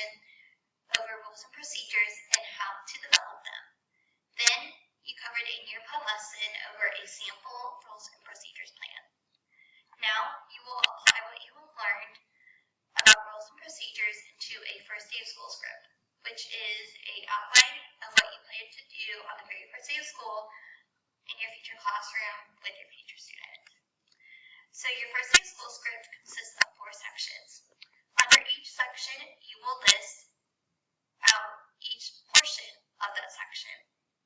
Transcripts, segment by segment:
discussion over rules and procedures and how to develop them. Then you covered a near-PUD lesson over a sample rules and procedures plan. Now you will apply what you have learned about rules and procedures into a first day of school script, which is an outline of what you plan to do on the very first day of school in your future classroom with your future students. So your first day of school script consists of 4 sections. Under each section, you will list out each portion of that section,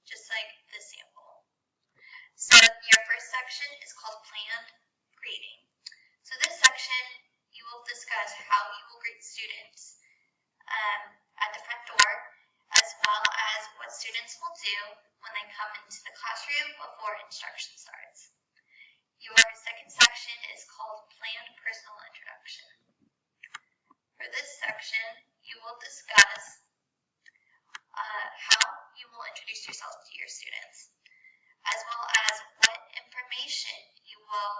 just like this sample. So your first section is called planned grading. So this section, you will discuss how you will grade students at the front door, as well as what students will do when they come into the classroom before instruction starts. Your second section is called planned personal introduction. For this section, you will discuss how you will introduce yourself to your students, as well as what information you will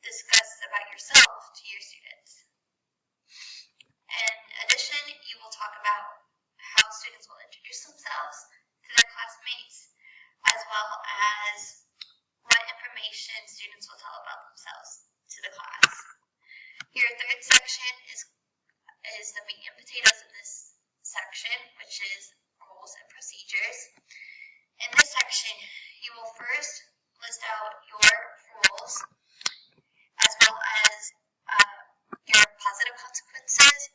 discuss about yourself to your students. In addition, you will talk about how students will introduce themselves to their classmates, as well as what information students will tell about themselves to the class. Your third section is the meat and potatoes of this section, which is rules and procedures. In this section, you will first list out your rules, as well as your positive consequences,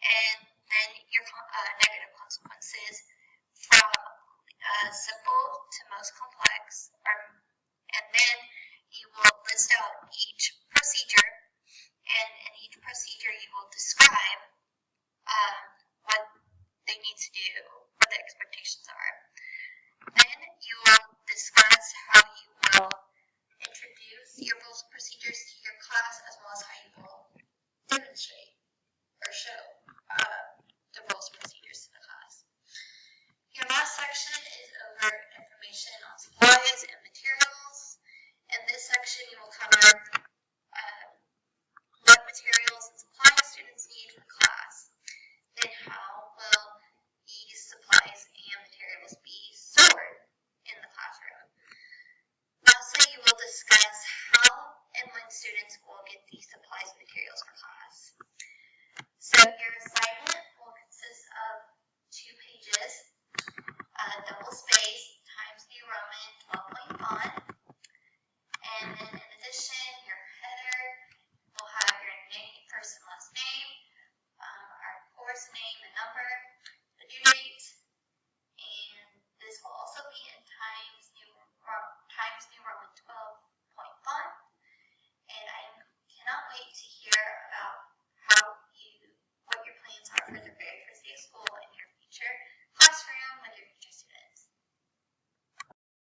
and then your negative consequences from simple to most complex. And then you will list out each procedure, and in each procedure you will describe what they need to do, what the expectations are. Then you will discuss how you will introduce your rules and procedures to your class, as well as how you will demonstrate or show the rules and procedures to the class. Your last section is over information on supplies and materials. In this section, you will cover what materials and supplies students need for class, then how will these supplies and materials be stored in the classroom. Lastly, you will discuss how and when students will get these supplies and materials for class. So your assignment will consist of 2 pages, double space, Times New Roman 12-point font, and then in addition, your header will have your name, first and last name, our course name and number, the due date, and this will also be in Times New Roman 12-point font. And I cannot wait to hear about what your plans are for the